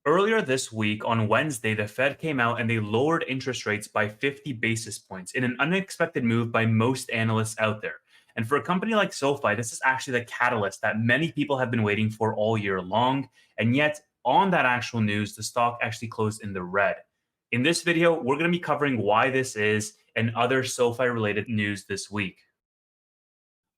Earlier this week, on Wednesday, the Fed came out and they lowered interest rates by 50 basis points in an unexpected move by most analysts out there. And for a company like SoFi, this is actually the catalyst that many people have been waiting for all year long. And yet, on that actual news, the stock actually closed in the red. In this video, we're going to be covering why this is and other SoFi related news this week.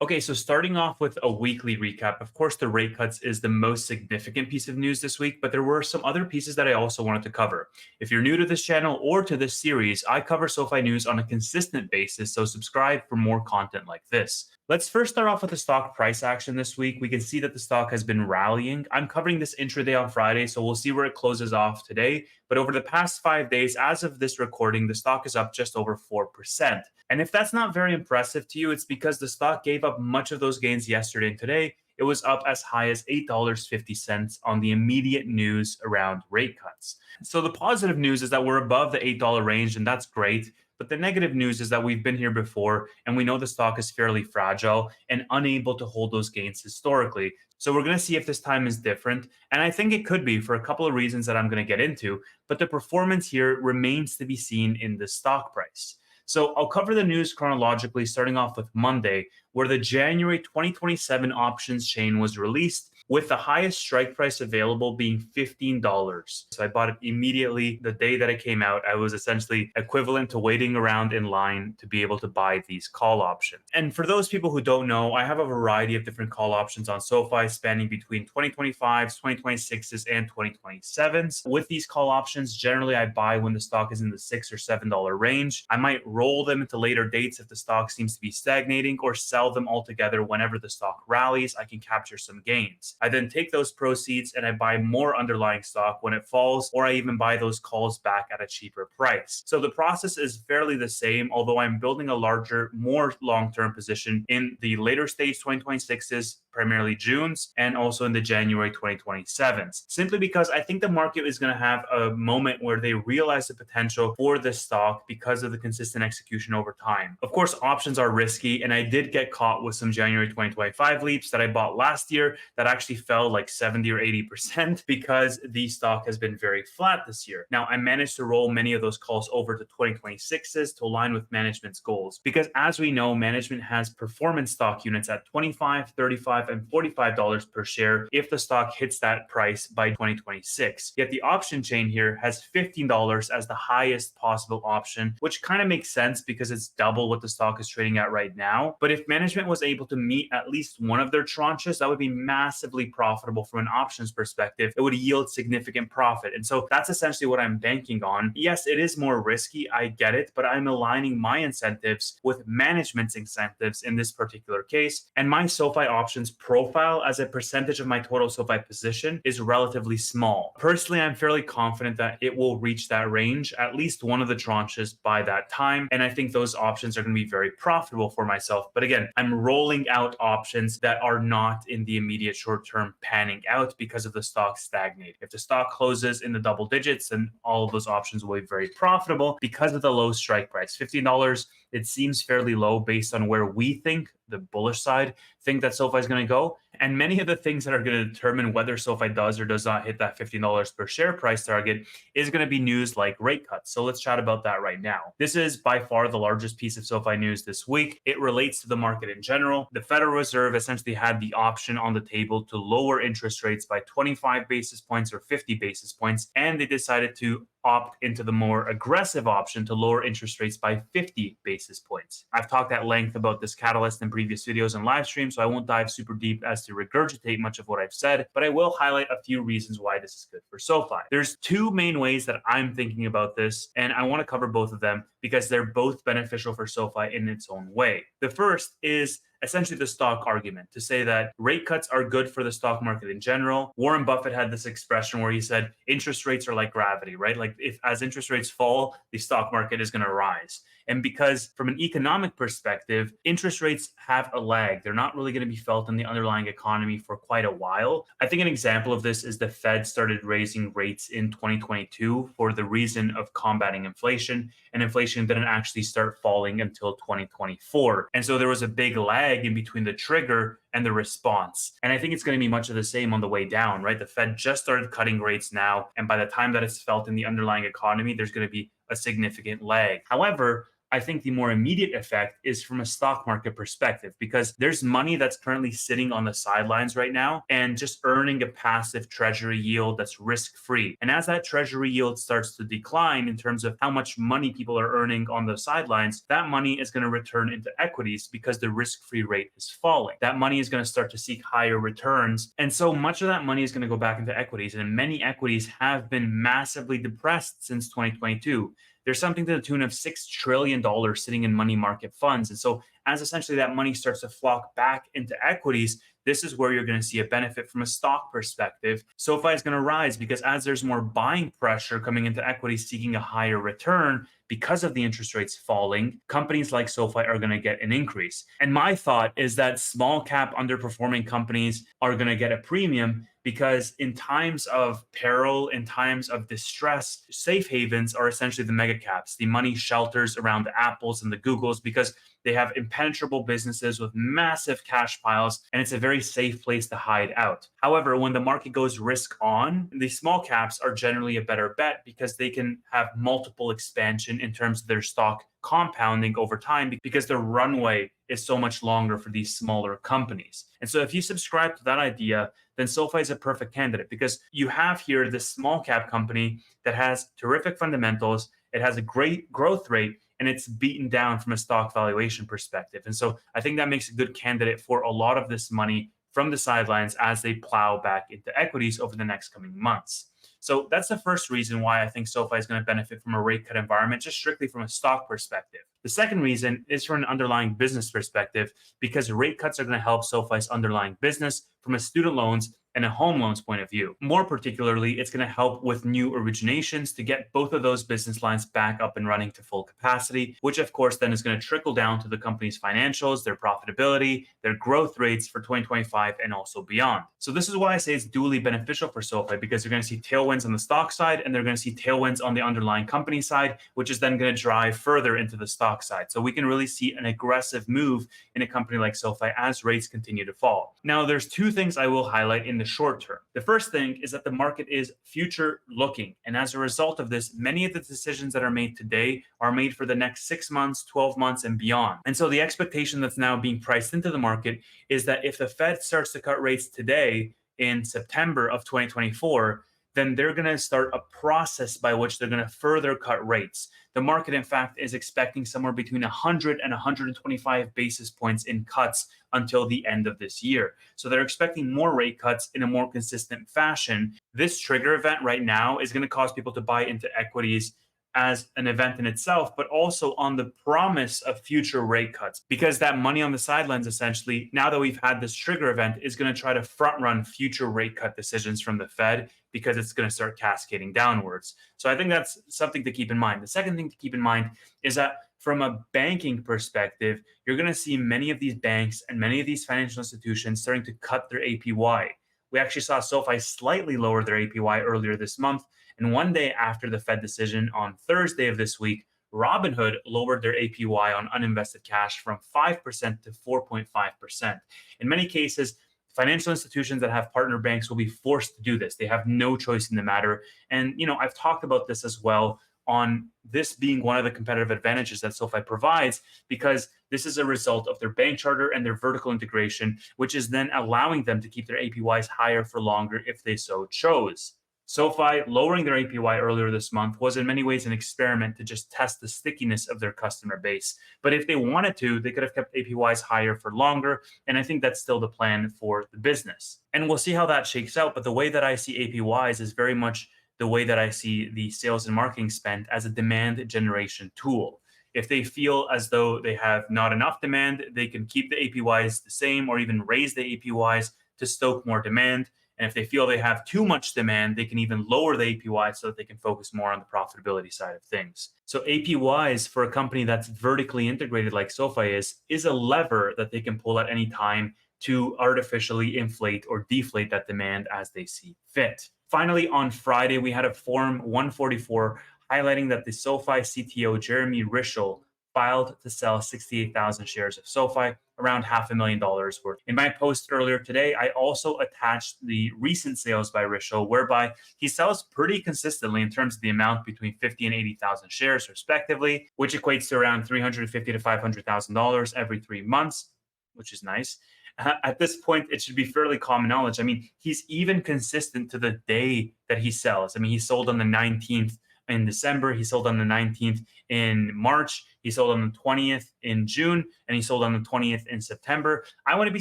Okay, so starting off with a weekly recap, of course, the rate cuts is the most significant piece of news this week, but there were some other pieces that I also wanted to cover. If you're new to this channel or to this series, I cover SoFi news on a consistent basis, so subscribe for more content like this. Let's first start off with the stock price action this week. We can see that the stock has been rallying. I'm covering this intraday on Friday, so we'll see where it closes off today. But over the past 5 days, as of this recording, the stock is up just over 4%. And if that's not very impressive to you, it's because the stock gave up much of those gains yesterday and today. It was up as high as $8.50 on the immediate news around rate cuts. So the positive news is that we're above the $8 range, and that's great. But the negative news is that we've been here before, and we know the stock is fairly fragile and unable to hold those gains historically. So we're going to see if this time is different. And I think it could be for a couple of reasons that I'm going to get into. But the performance here remains to be seen in the stock price. So I'll cover the news chronologically, starting off with Monday, where the January 2027 options chain was released, with the highest strike price available being $15. So I bought it immediately the day that it came out. I was essentially equivalent to waiting around in line to be able to buy these call options. And for those people who don't know, I have a variety of different call options on SoFi spanning between 2025s, 2026s, and 2027s. With these call options, generally I buy when the stock is in the $6 or $7 range. I might roll them into later dates if the stock seems to be stagnating, or sell them altogether whenever the stock rallies. I can capture some gains. I then take those proceeds and I buy more underlying stock when it falls, or I even buy those calls back at a cheaper price. So the process is fairly the same, although I'm building a larger, more long-term position in the later stage 2026s, primarily June's, and also in the January 2027s, simply because I think the market is going to have a moment where they realize the potential for this stock because of the consistent execution over time. Of course, options are risky, and I did get caught with some January 2025 leaps that I bought last year that actually fell like 70 or 80% because the stock has been very flat this year. Now, I managed to roll many of those calls over to 2026s to align with management's goals, because as we know, management has performance stock units at $25, $35, and $45 per share if the stock hits that price by 2026. Yet the option chain here has $15 as the highest possible option, which kind of makes sense because it's double what the stock is trading at right now. But if management was able to meet at least one of their tranches, that would be massively profitable from an options perspective. It would yield significant profit. And so that's essentially what I'm banking on. Yes, it is more risky. I get it, but I'm aligning my incentives with management's incentives in this particular case. And my SoFi options profile as a percentage of my total SoFi position is relatively small. Personally, I'm fairly confident that it will reach that range, at least one of the tranches by that time. And I think those options are going to be very profitable for myself. But again, I'm rolling out options that are not in the immediate short term panning out because of the stock stagnate. If the stock closes in the double digits, then all of those options will be very profitable because of the low strike price. $15, it seems fairly low based on where we think, the bullish side, think that SoFi is going to go. And many of the things that are going to determine whether SoFi does or does not hit that $15 per share price target is going to be news like rate cuts. So let's chat about that right now. This is by far the largest piece of SoFi news this week. It relates to the market in general. The Federal Reserve essentially had the option on the table to lower interest rates by 25 basis points or 50 basis points, and they decided to opt into the more aggressive option to lower interest rates by 50 basis points. I've talked at length about this catalyst in previous videos and live streams, so I won't dive super deep as to regurgitate much of what I've said, but I will highlight a few reasons why this is good for SoFi. There's two main ways that I'm thinking about this, and I want to cover both of them because they're both beneficial for SoFi in its own way. The first is essentially the stock argument, to say that rate cuts are good for the stock market in general. Warren Buffett had this expression where he said interest rates are like gravity, right? Like if as interest rates fall, the stock market is going to rise. And because from an economic perspective, interest rates have a lag. They're not really going to be felt in the underlying economy for quite a while. I think an example of this is the Fed started raising rates in 2022 for the reason of combating inflation, and inflation didn't actually start falling until 2024. And so there was a big lag in between the trigger and the response. And I think it's going to be much of the same on the way down, right? The Fed just started cutting rates now. And by the time that it's felt in the underlying economy, there's going to be a significant lag. However, I think the more immediate effect is from a stock market perspective because there's money that's currently sitting on the sidelines right now and just earning a passive treasury yield that's risk free. And as that treasury yield starts to decline in terms of how much money people are earning on the sidelines, that money is going to return into equities because the risk free rate is falling. That money is going to start to seek higher returns. And so much of that money is going to go back into equities. And many equities have been massively depressed since 2022. There's something to the tune of $6 trillion sitting in money market funds. And so, as essentially that money starts to flock back into equities, this is where you're going to see a benefit from a stock perspective. SoFi is going to rise because as there's more buying pressure coming into equities seeking a higher return because of the interest rates falling, companies like SoFi are going to get an increase. And my thought is that small cap underperforming companies are going to get a premium because in times of peril, in times of distress, safe havens are essentially the mega caps, the money shelters around the Apples and the Googles, because they have impenetrable businesses with massive cash piles, and it's a very safe place to hide out. However, when the market goes risk on, the small caps are generally a better bet because they can have multiple expansion in terms of their stock compounding over time because the runway is so much longer for these smaller companies. And so if you subscribe to that idea, then SoFi is a perfect candidate because you have here this small cap company that has terrific fundamentals, it has a great growth rate, and it's beaten down from a stock valuation perspective. And so I think that makes a good candidate for a lot of this money from the sidelines as they plow back into equities over the next coming months. So that's the first reason why I think SoFi is going to benefit from a rate cut environment, just strictly from a stock perspective. The second reason is from an underlying business perspective, because rate cuts are going to help SoFi's underlying business from a student loans and a home loans point of view. More particularly, it's going to help with new originations to get both of those business lines back up and running to full capacity, which of course then is going to trickle down to the company's financials, their profitability, their growth rates for 2025 and also beyond. So this is why I say it's dually beneficial for SoFi, because you're going to see tailwinds on the stock side and they're going to see tailwinds on the underlying company side, which is then going to drive further into the stock side. So we can really see an aggressive move in a company like SoFi as rates continue to fall. Now, there's two things I will highlight in the short term. The first thing is that the market is future looking. And as a result of this, many of the decisions that are made today are made for the next 6 months, 12 months, and beyond. And so the expectation that's now being priced into the market is that if the Fed starts to cut rates today in September of 2024, then they're going to start a process by which they're going to further cut rates. The market, in fact, is expecting somewhere between 100 and 125 basis points in cuts until the end of this year. So they're expecting more rate cuts in a more consistent fashion. This trigger event right now is going to cause people to buy into equities as an event in itself, but also on the promise of future rate cuts, because that money on the sidelines, essentially, now that we've had this trigger event, is going to try to front run future rate cut decisions from the Fed because it's going to start cascading downwards. So I think that's something to keep in mind. The second thing to keep in mind is that from a banking perspective, you're going to see many of these banks and many of these financial institutions starting to cut their APY. We actually saw SoFi slightly lower their APY earlier this month. And one day after the Fed decision on Thursday of this week, Robinhood lowered their APY on uninvested cash from 5% to 4.5%. In many cases, financial institutions that have partner banks will be forced to do this. They have no choice in the matter. And, I've talked about this as well on this being one of the competitive advantages that SoFi provides, because this is a result of their bank charter and their vertical integration, which is then allowing them to keep their APYs higher for longer if they so chose. SoFi lowering their APY earlier this month was in many ways an experiment to just test the stickiness of their customer base. But if they wanted to, they could have kept APYs higher for longer. And I think that's still the plan for the business. And we'll see how that shakes out. But the way that I see APYs is very much the way that I see the sales and marketing spend as a demand generation tool. If they feel as though they have not enough demand, they can keep the APYs the same or even raise the APYs to stoke more demand. And if they feel they have too much demand, they can even lower the APY so that they can focus more on the profitability side of things. So APYs for a company that's vertically integrated like SoFi is a lever that they can pull at any time to artificially inflate or deflate that demand as they see fit. Finally, on Friday, we had a Form 144 highlighting that the SoFi CTO, Jeremy Rischel, filed to sell 68,000 shares of SoFi, around $500,000 worth. In my post earlier today, I also attached the recent sales by Risho, whereby he sells pretty consistently in terms of the amount between 50 and 80,000 shares, respectively, which equates to around $350 to $500,000 every 3 months, which is nice. At this point, it should be fairly common knowledge. I mean, he's even consistent to the day that he sells. I mean, he sold on the 19th in December, he sold on the 19th in March, he sold on the 20th in June, and he sold on the 20th in September. I wouldn't be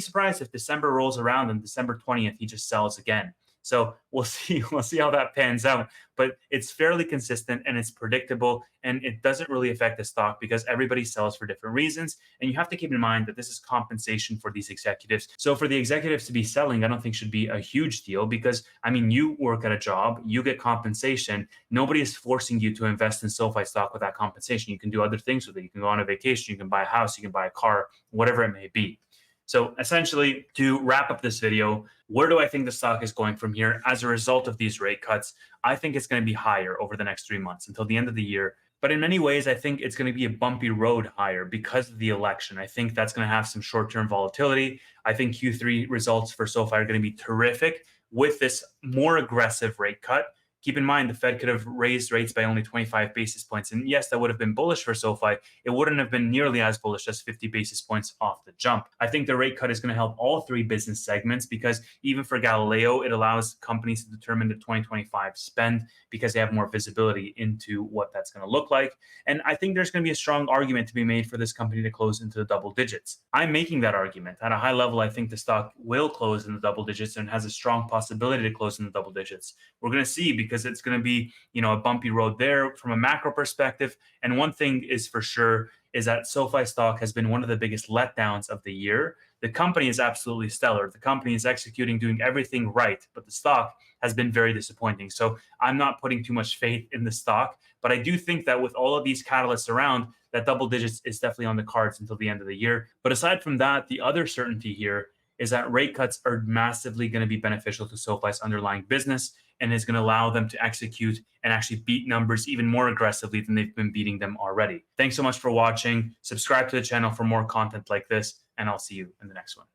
surprised if December rolls around and December 20th he just sells again. So we'll see. We'll see how that pans out. But it's fairly consistent and it's predictable, and it doesn't really affect the stock because everybody sells for different reasons. And you have to keep in mind that this is compensation for these executives. So for the executives to be selling, I don't think should be a huge deal because I mean, you work at a job, you get compensation. Nobody is forcing you to invest in SoFi stock with that compensation. You can do other things with it. You can go on a vacation, you can buy a house, you can buy a car, whatever it may be. So essentially, to wrap up this video, where do I think the stock is going from here as a result of these rate cuts? I think it's going to be higher over the next 3 months until the end of the year. But in many ways, I think it's going to be a bumpy road higher because of the election. I think that's going to have some short-term volatility. I think Q3 results for SoFi are going to be terrific with this more aggressive rate cut. Keep in mind, the Fed could have raised rates by only 25 basis points. And yes, that would have been bullish for SoFi. It wouldn't have been nearly as bullish as 50 basis points off the jump. I think the rate cut is going to help all three business segments because even for Galileo, it allows companies to determine the 2025 spend because they have more visibility into what that's going to look like. And I think there's going to be a strong argument to be made for this company to close into the double digits. I'm making that argument. At a high level, I think the stock will close in the double digits and has a strong possibility to close in the double digits. We're going to see because it's going to be, a bumpy road there from a macro perspective. And one thing is for sure is that SoFi stock has been one of the biggest letdowns of the year. The company is absolutely stellar. The company is executing, doing everything right, but the stock has been very disappointing. So I'm not putting too much faith in the stock, but I do think that with all of these catalysts around, that double digits is definitely on the cards until the end of the year. But aside from that, the other certainty here is that rate cuts are massively going to be beneficial to SoFi's underlying business and is going to allow them to execute and actually beat numbers even more aggressively than they've been beating them already. Thanks so much for watching. Subscribe to the channel for more content like this, and I'll see you in the next one.